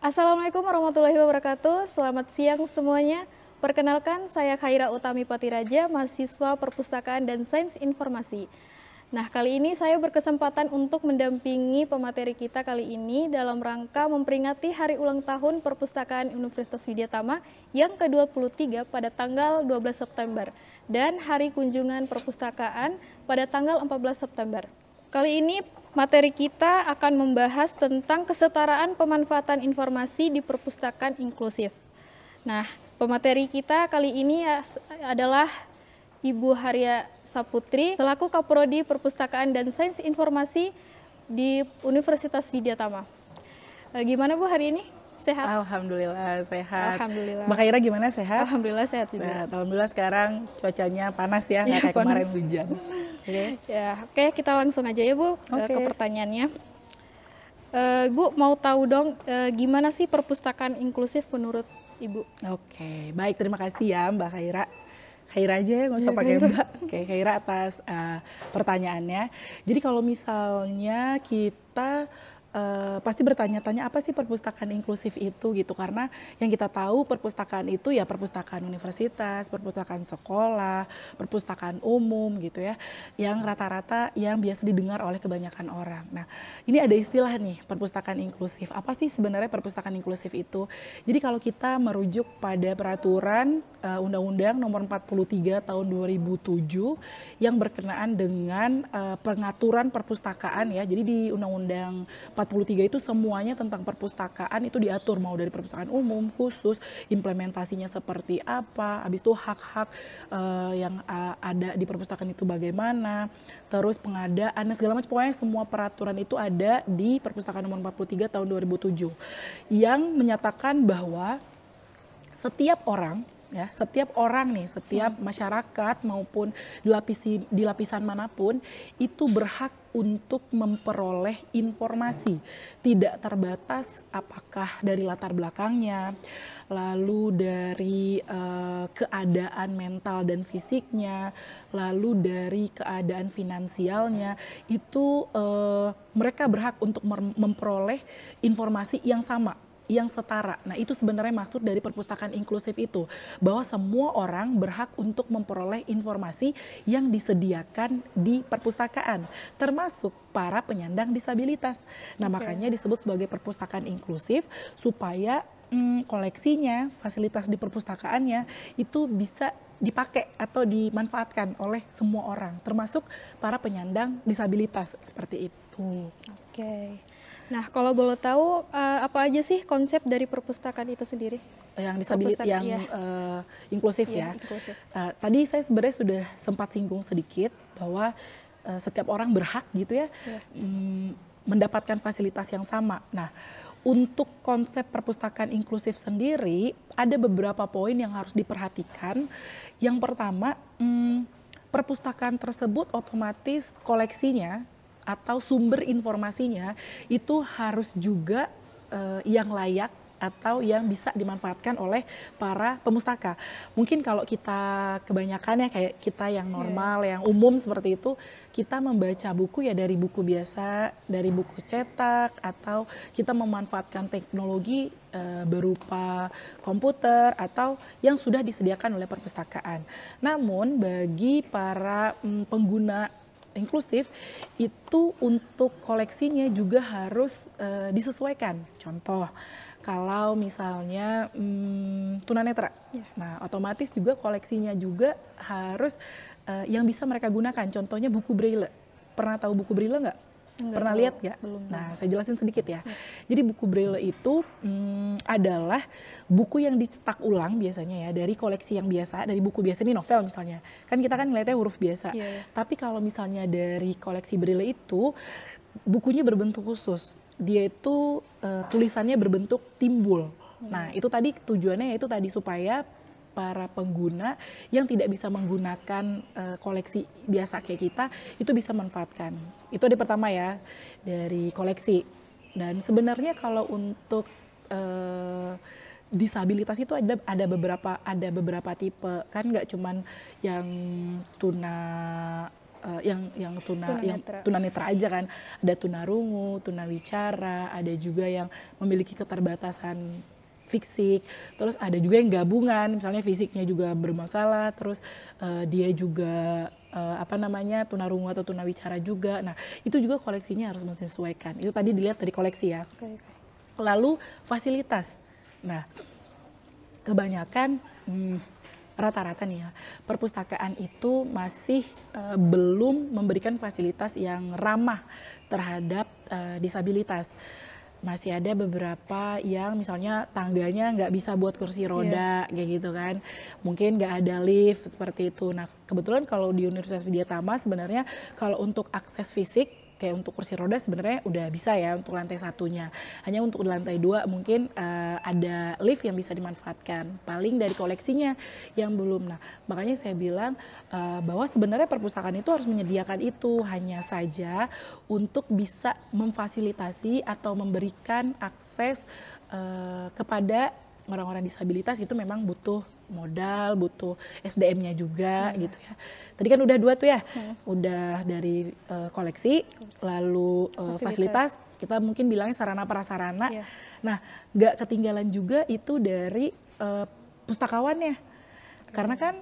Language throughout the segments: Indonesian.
Assalamualaikum warahmatullahi wabarakatuh. Selamat siang semuanya. Perkenalkan, saya Khaira Utami Patiraja, mahasiswa Perpustakaan dan Sains Informasi. Nah, kali ini saya berkesempatan untuk mendampingi pemateri kita kali ini dalam rangka memperingati Hari Ulang Tahun Perpustakaan Universitas Widyatama yang ke-23 pada tanggal 12 September dan Hari Kunjungan Perpustakaan pada tanggal 14 September. Kali ini materi kita akan membahas tentang kesetaraan pemanfaatan informasi di perpustakaan inklusif. Nah, pemateri kita kali ini adalah Ibu Haria Saputri, selaku Kaprodi Perpustakaan dan Sains Informasi di Universitas Widyatama. Gimana Bu hari ini? Sehat? Alhamdulillah sehat. Alhamdulillah. Mbak Khaira gimana, sehat? Alhamdulillah sehat juga. Sehat. Alhamdulillah sekarang cuacanya panas ya, nggak kayak panas. kemarin hujan. Oke, kita langsung aja ya Bu ke pertanyaannya. Bu mau tahu dong gimana sih perpustakaan inklusif menurut Ibu? Oke, baik, terima kasih ya Mbak Khaira. Khaira aja ya, nggak usah pakai Mbak. Oke, Khaira atas pertanyaannya. Jadi kalau misalnya kita pasti bertanya-tanya apa sih perpustakaan inklusif itu gitu, karena yang kita tahu perpustakaan itu ya perpustakaan universitas, perpustakaan sekolah, perpustakaan umum gitu ya, yang rata-rata yang biasa didengar oleh kebanyakan orang. Nah, ini ada istilah nih perpustakaan inklusif. Apa sih sebenarnya perpustakaan inklusif itu? Jadi kalau kita merujuk pada peraturan Undang-Undang Nomor 43 Tahun 2007 yang berkenaan dengan pengaturan perpustakaan ya. Jadi di Undang-Undang 43 itu semuanya tentang perpustakaan itu diatur, mau dari perpustakaan umum, khusus, implementasinya seperti apa, habis itu hak-hak yang ada di perpustakaan itu bagaimana, terus pengadaan, segala macam, pokoknya semua peraturan itu ada di Perpustakaan Nomor 43 Tahun 2007 yang menyatakan bahwa setiap orang ya, setiap masyarakat maupun di lapisan manapun itu berhak untuk memperoleh informasi, tidak terbatas apakah dari latar belakangnya, lalu dari keadaan mental dan fisiknya, lalu dari keadaan finansialnya, itu mereka berhak untuk memperoleh informasi yang sama, yang setara. Nah, itu sebenarnya maksud dari perpustakaan inklusif itu, bahwa semua orang berhak untuk memperoleh informasi yang disediakan di perpustakaan, termasuk para penyandang disabilitas. Nah, makanya disebut sebagai perpustakaan inklusif supaya koleksinya, fasilitas di perpustakaannya itu bisa dipakai atau dimanfaatkan oleh semua orang, termasuk para penyandang disabilitas seperti itu. Oke. Nah, kalau boleh tahu apa aja sih konsep dari perpustakaan itu sendiri? Yang disabilitas, yang inklusif ya. Inklusif. Tadi saya sebenarnya sudah sempat singgung sedikit bahwa setiap orang berhak gitu ya, mendapatkan fasilitas yang sama. Nah, untuk konsep perpustakaan inklusif sendiri ada beberapa poin yang harus diperhatikan. Yang pertama, perpustakaan tersebut otomatis koleksinya atau sumber informasinya itu harus juga yang layak atau yang bisa dimanfaatkan oleh para pemustaka. Mungkin kalau kita kebanyakan ya kayak kita yang normal, yang umum seperti itu, kita membaca buku ya dari buku biasa, dari buku cetak, atau kita memanfaatkan teknologi berupa komputer atau yang sudah disediakan oleh perpustakaan. Namun bagi para pengguna inklusif itu untuk koleksinya juga harus disesuaikan. Contoh, kalau misalnya tunanetra, nah otomatis juga koleksinya juga harus yang bisa mereka gunakan. Contohnya buku braille. Pernah tahu buku braille nggak? Pernah lihat nggak? Nah, saya jelasin sedikit ya. Jadi buku braille itu adalah buku yang dicetak ulang biasanya ya dari koleksi yang biasa, dari buku biasa, ini novel misalnya. Kan kita kan ngeliatnya huruf biasa. Tapi kalau misalnya dari koleksi braille itu bukunya berbentuk khusus. Dia itu tulisannya berbentuk timbul. Nah, itu tadi tujuannya yaitu tadi supaya para pengguna yang tidak bisa menggunakan koleksi biasa kayak kita itu bisa manfaatkan. Itu ada pertama ya dari koleksi. Dan sebenarnya kalau untuk disabilitas itu ada beberapa tipe, kan nggak cuman yang yang Tunanetra. tunanetra aja kan. Ada tunarungu, tunawicara, ada juga yang memiliki keterbatasan fisik, terus ada juga yang gabungan, misalnya fisiknya juga bermasalah, terus dia juga tunarungu atau tunawicara juga. Nah, itu juga koleksinya harus menyesuaikan. Itu tadi dilihat dari koleksi ya. Oke. Lalu fasilitas. Nah, kebanyakan rata-rata nih ya, perpustakaan itu masih belum memberikan fasilitas yang ramah terhadap disabilitas. Masih ada beberapa yang misalnya tangganya nggak bisa buat kursi roda, kayak gitu kan. Mungkin nggak ada lift seperti itu. Nah, kebetulan kalau di Universitas Widyatama sebenarnya kalau untuk akses fisik, kayak untuk kursi roda sebenarnya udah bisa ya untuk lantai satunya. Hanya untuk lantai 2 mungkin ada lift yang bisa dimanfaatkan. Paling dari koleksinya yang belum. Nah, makanya saya bilang bahwa sebenarnya perpustakaan itu harus menyediakan itu. Hanya saja untuk bisa memfasilitasi atau memberikan akses kepada orang-orang disabilitas itu memang butuh modal, butuh SDM-nya juga gitu ya. Tadi kan udah 2 tuh ya, udah dari koleksi, lalu fasilitas, kita mungkin bilangnya sarana prasarana. Nah, nggak ketinggalan juga itu dari pustakawannya, karena kan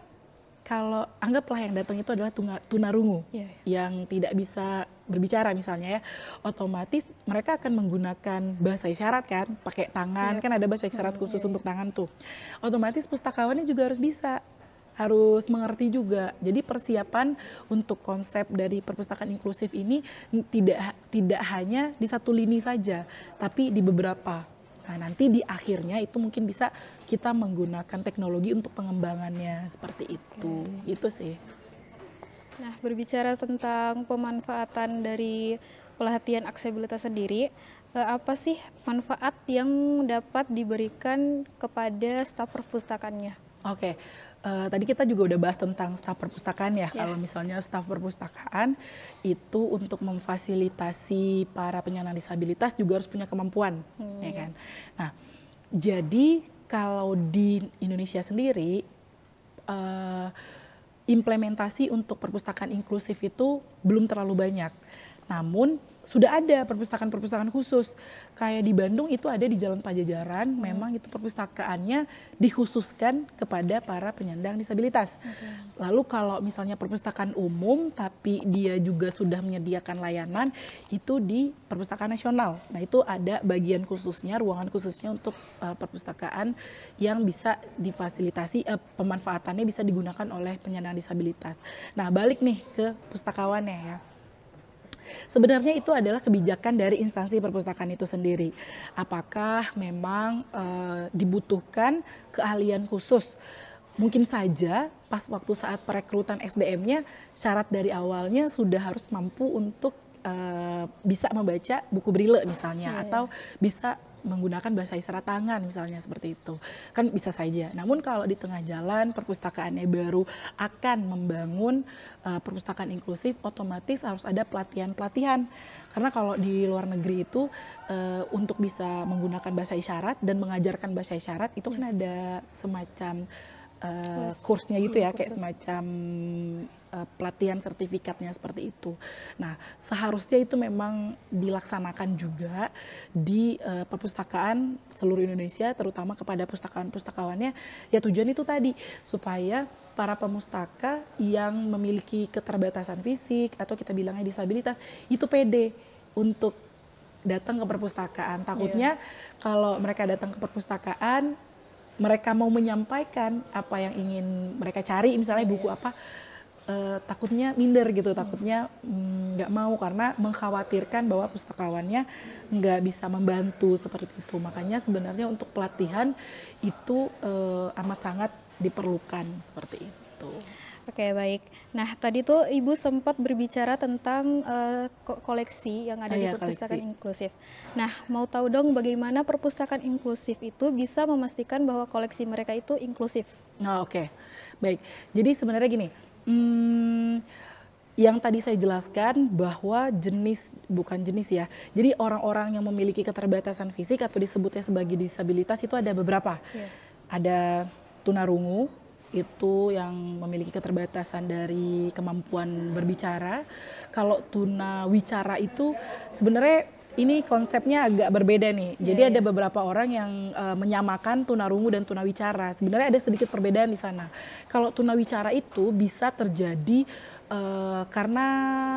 kalau anggaplah yang datang itu adalah tunarungu yang tidak bisa berbicara misalnya ya, otomatis mereka akan menggunakan bahasa isyarat kan, pakai tangan, kan ada bahasa isyarat khusus untuk tangan tuh. Otomatis pustakawannya juga harus bisa, harus mengerti juga. Jadi persiapan untuk konsep dari perpustakaan inklusif ini tidak hanya di satu lini saja, tapi di beberapa. Nah, nanti di akhirnya itu mungkin bisa kita menggunakan teknologi untuk pengembangannya seperti itu. Itu sih. Nah, berbicara tentang pemanfaatan dari pelatihan aksesibilitas sendiri, apa sih manfaat yang dapat diberikan kepada staf perpustakaannya? Oke. Tadi kita juga udah bahas tentang staf perpustakaan ya. Kalau misalnya staf perpustakaan itu untuk memfasilitasi para penyandang disabilitas juga harus punya kemampuan, ya kan. Nah, jadi kalau di Indonesia sendiri implementasi untuk perpustakaan inklusif itu belum terlalu banyak. Namun sudah ada perpustakaan-perpustakaan khusus. Kayak di Bandung itu ada di Jalan Pajajaran, memang itu perpustakaannya dikhususkan kepada para penyandang disabilitas. Lalu kalau misalnya perpustakaan umum tapi dia juga sudah menyediakan layanan, itu di Perpustakaan Nasional. Nah, itu ada bagian khususnya, ruangan khususnya untuk perpustakaan yang bisa difasilitasi, pemanfaatannya bisa digunakan oleh penyandang disabilitas. Nah, balik nih ke pustakawannya ya. Sebenarnya itu adalah kebijakan dari instansi perpustakaan itu sendiri. Apakah memang dibutuhkan keahlian khusus? Mungkin saja pas waktu saat perekrutan SDM-nya syarat dari awalnya sudah harus mampu untuk bisa membaca buku Braille misalnya, atau bisa menggunakan bahasa isyarat tangan misalnya, seperti itu kan bisa saja. Namun kalau di tengah jalan perpustakaannya baru akan membangun perpustakaan inklusif, otomatis harus ada pelatihan-pelatihan, karena kalau di luar negeri itu untuk bisa menggunakan bahasa isyarat dan mengajarkan bahasa isyarat itu kan ada semacam kursnya gitu ya, kayak semacam pelatihan sertifikatnya seperti itu. Nah, seharusnya itu memang dilaksanakan juga di perpustakaan seluruh Indonesia, terutama kepada pustakawan-pustakawannya. Ya tujuan itu tadi, supaya para pemustaka yang memiliki keterbatasan fisik atau kita bilangnya disabilitas itu pede untuk datang ke perpustakaan. Takutnya kalau mereka datang ke perpustakaan, mereka mau menyampaikan apa yang ingin mereka cari, misalnya buku apa, takutnya minder gitu, takutnya nggak mau karena mengkhawatirkan bahwa pustakawannya nggak bisa membantu seperti itu. Makanya sebenarnya untuk pelatihan itu amat sangat diperlukan seperti itu. Oke, baik. Nah, tadi tuh Ibu sempat berbicara tentang koleksi yang ada di perpustakaan inklusif. Nah, mau tahu dong bagaimana perpustakaan inklusif itu bisa memastikan bahwa koleksi mereka itu inklusif? Oh, oke. Baik. Jadi sebenarnya gini, yang tadi saya jelaskan bahwa bukan jenis ya. Jadi orang-orang yang memiliki keterbatasan fisik atau disebutnya sebagai disabilitas itu ada beberapa. Ada tunarungu, itu yang memiliki keterbatasan dari kemampuan berbicara. Kalau tunawicara itu sebenarnya ini konsepnya agak berbeda nih. Jadi ada beberapa orang yang menyamakan tunarungu dan tunawicara. Sebenarnya ada sedikit perbedaan di sana. Kalau tunawicara itu bisa terjadi karena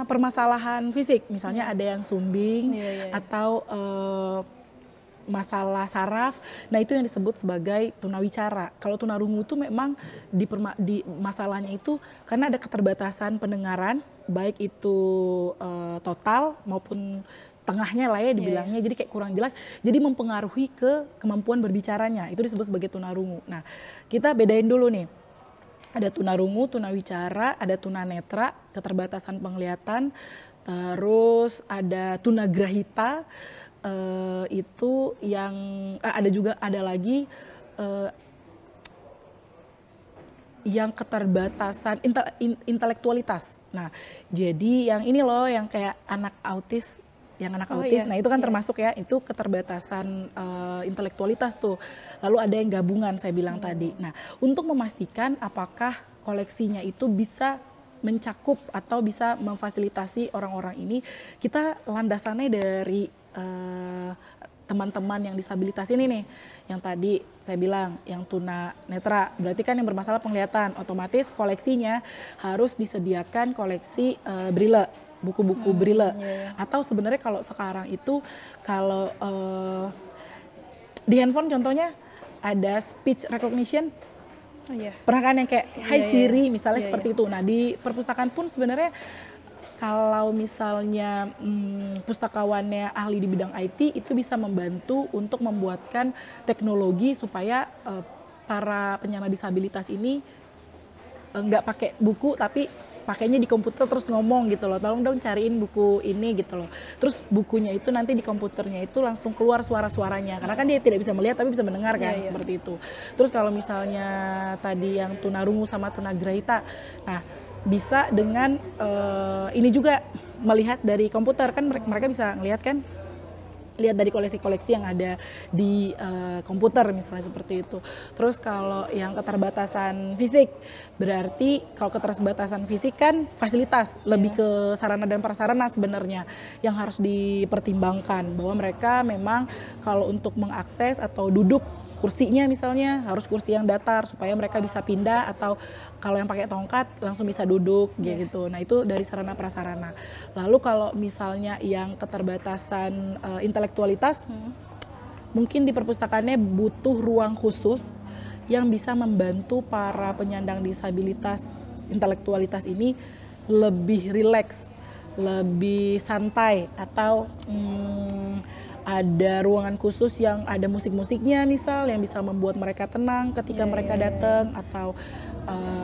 permasalahan fisik, misalnya ada yang sumbing atau masalah saraf. Nah, itu yang disebut sebagai tunawicara. Kalau tunarungu itu memang di masalahnya itu karena ada keterbatasan pendengaran, baik itu total maupun tengahnya lah ya dibilangnya, jadi kayak kurang jelas, jadi mempengaruhi ke kemampuan berbicaranya, itu disebut sebagai tunarungu. Nah, kita bedain dulu nih, ada tunarungu, tunawicara, ada tunanetra, keterbatasan penglihatan, terus ada tunagrahita, itu yang ada lagi yang keterbatasan intelektualitas. Nah, jadi yang ini loh yang kayak anak autis. Nah itu kan termasuk ya, itu keterbatasan intelektualitas tuh. Lalu ada yang gabungan saya bilang tadi. Nah, untuk memastikan apakah koleksinya itu bisa mencakup atau bisa memfasilitasi orang-orang ini, kita landasannya dari teman-teman yang disabilitas ini nih. Yang tadi saya bilang, yang tunanetra, berarti kan yang bermasalah penglihatan, otomatis koleksinya harus disediakan koleksi braille, buku-buku braille. Atau sebenarnya kalau sekarang itu kalau di handphone contohnya ada speech recognition. Pernah kan yang kayak Hai Siri misalnya seperti itu. Nah, di perpustakaan pun sebenarnya kalau misalnya pustakawannya ahli di bidang IT itu bisa membantu untuk membuatkan teknologi supaya para penyandang disabilitas ini nggak pakai buku tapi pakainya di komputer terus ngomong gitu loh, tolong dong cariin buku ini gitu loh. Terus bukunya itu nanti di komputernya itu langsung keluar suara-suaranya, karena kan dia tidak bisa melihat tapi bisa mendengar kan, seperti itu. Terus kalau misalnya tadi yang tunarungu sama tunagrahita, nah bisa dengan ini juga melihat dari komputer, kan mereka bisa ngelihat kan, lihat dari koleksi-koleksi yang ada di komputer misalnya seperti itu. Terus kalau yang keterbatasan fisik, berarti kalau keterbatasan fisik kan fasilitas, lebih ke sarana dan prasarana sebenarnya yang harus dipertimbangkan, bahwa mereka memang kalau untuk mengakses atau duduk kursinya misalnya harus kursi yang datar supaya mereka bisa pindah, atau kalau yang pakai tongkat langsung bisa duduk gitu. Nah, itu dari sarana prasarana. Lalu kalau misalnya yang keterbatasan intelektualitas, mungkin di perpustakaannya butuh ruang khusus yang bisa membantu para penyandang disabilitas intelektualitas ini lebih rileks, lebih santai, atau ada ruangan khusus yang ada musik-musiknya misal yang bisa membuat mereka tenang ketika mereka datang, atau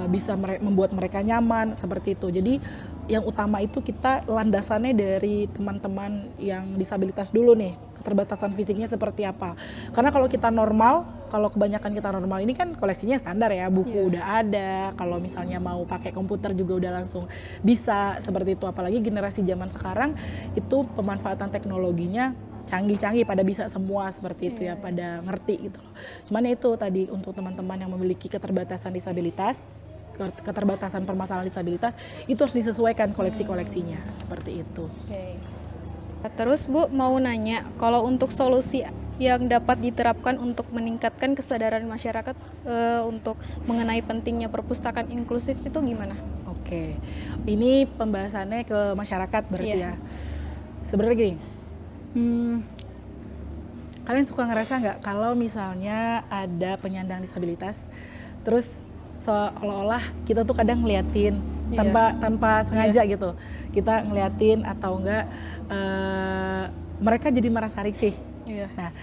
bisa membuat mereka nyaman seperti itu. Jadi yang utama itu kita landasannya dari teman-teman yang disabilitas dulu nih, keterbatasan fisiknya seperti apa. Karena kalau kita normal, kalau kebanyakan kita normal ini kan koleksinya standar ya, buku udah ada, kalau misalnya mau pakai komputer juga udah langsung bisa seperti itu. Apalagi generasi zaman sekarang itu pemanfaatan teknologinya canggih-canggih, pada bisa semua seperti itu ya, pada ngerti gitu loh. Cuman itu tadi untuk teman-teman yang memiliki keterbatasan disabilitas, keterbatasan permasalahan disabilitas, itu harus disesuaikan koleksi-koleksinya seperti itu. Terus Bu mau nanya, kalau untuk solusi yang dapat diterapkan untuk meningkatkan kesadaran masyarakat untuk mengenai pentingnya perpustakaan inklusif itu gimana? Oke, ini pembahasannya ke masyarakat berarti ya. Sebenarnya gini, kalian suka ngerasa nggak kalau misalnya ada penyandang disabilitas, terus seolah-olah kita tuh kadang ngeliatin tanpa sengaja gitu, kita ngeliatin atau enggak mereka jadi merasa risih. Nah,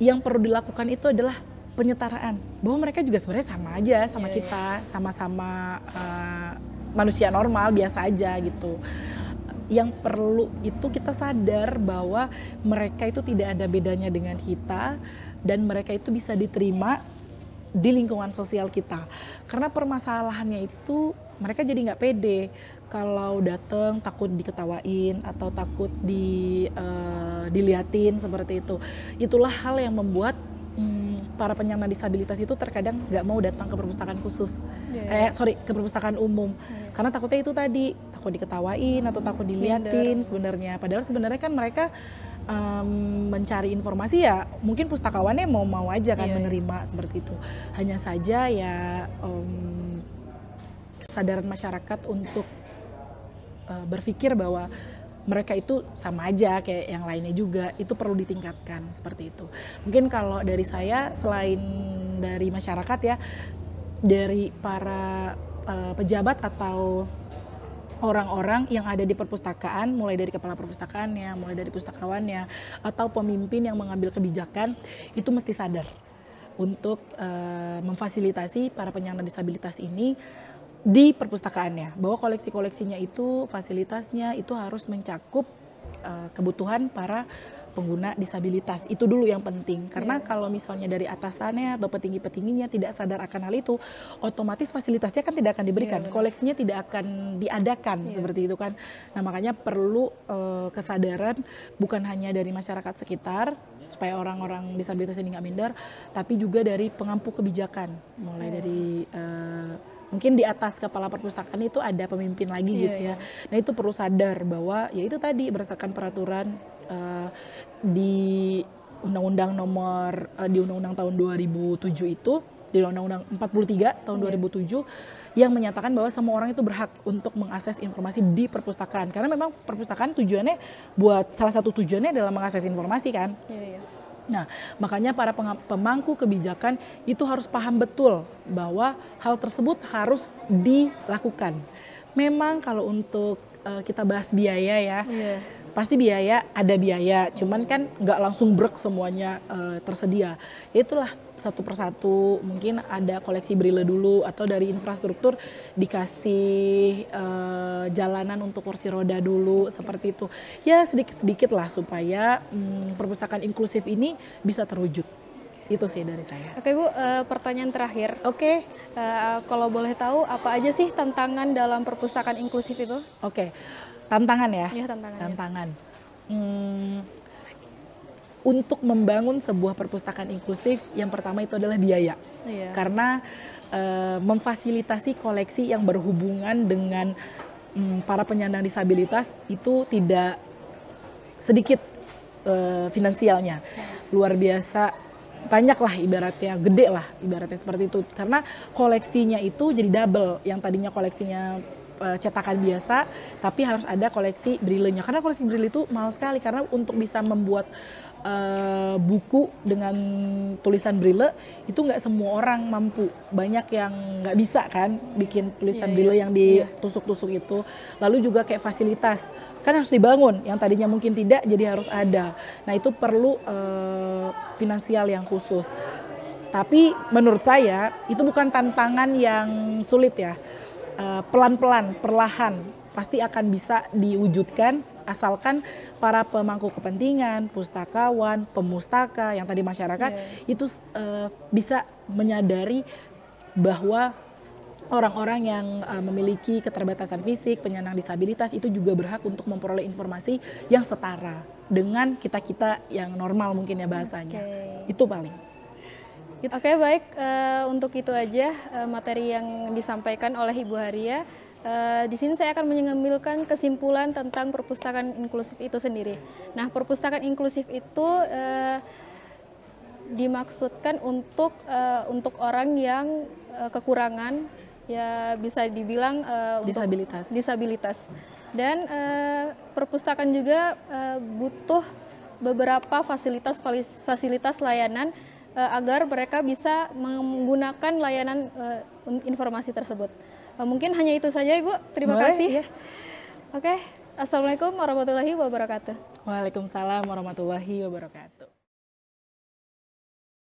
yang perlu dilakukan itu adalah penyetaraan, bahwa mereka juga sebenarnya sama aja sama kita, sama-sama manusia normal biasa aja gitu. Yang perlu itu kita sadar bahwa mereka itu tidak ada bedanya dengan kita, dan mereka itu bisa diterima di lingkungan sosial kita. Karena permasalahannya itu mereka jadi nggak pede kalau datang, takut diketawain atau takut diliatin seperti itu. Itulah hal yang membuat para penyandang disabilitas itu terkadang nggak mau datang ke perpustakaan khusus, ke perpustakaan umum, karena takutnya itu tadi, takut diketawain atau takut diliatin sebenarnya. Padahal sebenarnya kan mereka mencari informasi ya, mungkin pustakawannya mau aja kan menerima seperti itu. Hanya saja ya kesadaran masyarakat untuk berpikir bahwa mereka itu sama aja kayak yang lainnya juga, itu perlu ditingkatkan seperti itu. Mungkin kalau dari saya, selain dari masyarakat ya, dari para pejabat atau orang-orang yang ada di perpustakaan, mulai dari kepala perpustakaannya, mulai dari pustakawannya, atau pemimpin yang mengambil kebijakan, itu mesti sadar untuk memfasilitasi para penyandang disabilitas ini di perpustakaannya, bahwa koleksi-koleksinya itu, fasilitasnya itu harus mencakup kebutuhan para pengguna disabilitas. Itu dulu yang penting, karena kalau misalnya dari atasannya atau petinggi-petingginya tidak sadar akan hal itu, otomatis fasilitasnya kan tidak akan diberikan, koleksinya tidak akan diadakan, seperti itu kan. Nah makanya perlu kesadaran bukan hanya dari masyarakat sekitar, supaya orang-orang disabilitas ini nggak minder, tapi juga dari pengampu kebijakan, mulai dari mungkin di atas kepala perpustakaan itu ada pemimpin lagi gitu ya. Nah itu perlu sadar bahwa ya itu tadi berdasarkan peraturan di Undang-Undang nomor di Undang-Undang tahun 2007 itu, di Undang-Undang 43 tahun 2007 yang menyatakan bahwa semua orang itu berhak untuk mengakses informasi di perpustakaan. Karena memang perpustakaan tujuannya salah satu tujuannya adalah mengakses informasi kan. Nah, makanya para pemangku kebijakan itu harus paham betul bahwa hal tersebut harus dilakukan. Memang kalau untuk kita bahas biaya ya, pasti ada biaya, cuman kan nggak langsung brek semuanya tersedia. Itulah satu persatu, mungkin ada koleksi braille dulu, atau dari infrastruktur dikasih jalanan untuk kursi roda dulu, seperti itu. Ya sedikit-sedikit lah supaya perpustakaan inklusif ini bisa terwujud. Itu sih dari saya. Oke Bu, pertanyaan terakhir. Oke. Kalau boleh tahu apa aja sih tantangan dalam perpustakaan inklusif itu? Oke, tantangan ya? Iya, tantangan. Tantangan. Untuk membangun sebuah perpustakaan inklusif, yang pertama itu adalah biaya. Karena memfasilitasi koleksi yang berhubungan dengan para penyandang disabilitas itu tidak sedikit finansialnya. Luar biasa, banyak lah ibaratnya, gede lah ibaratnya seperti itu. Karena koleksinya itu jadi double, yang tadinya koleksinya cetakan biasa, tapi harus ada koleksi braille-nya. Karena koleksi braille itu mahal sekali, karena untuk bisa membuat buku dengan tulisan braille itu nggak semua orang mampu. Banyak yang nggak bisa kan bikin tulisan braille yang ditusuk-tusuk itu. Lalu juga kayak fasilitas kan harus dibangun, yang tadinya mungkin tidak jadi harus ada. Nah itu perlu finansial yang khusus. Tapi menurut saya itu bukan tantangan yang sulit ya. Pelan-pelan, perlahan pasti akan bisa diwujudkan, asalkan para pemangku kepentingan, pustakawan, pemustaka, yang tadi masyarakat itu bisa menyadari bahwa orang-orang yang memiliki keterbatasan fisik, penyandang disabilitas itu juga berhak untuk memperoleh informasi yang setara dengan kita-kita yang normal mungkin ya bahasanya. Itu paling. Oke, baik, untuk itu aja materi yang disampaikan oleh Ibu Haria. Di sini saya akan mengambilkan kesimpulan tentang perpustakaan inklusif itu sendiri. Nah, perpustakaan inklusif itu dimaksudkan untuk orang yang kekurangan, ya bisa dibilang disabilitas. Dan perpustakaan juga butuh beberapa fasilitas layanan agar mereka bisa menggunakan layanan informasi tersebut. Mungkin hanya itu saja Ibu, terima kasih. Oke, Assalamualaikum warahmatullahi wabarakatuh. Waalaikumsalam warahmatullahi wabarakatuh.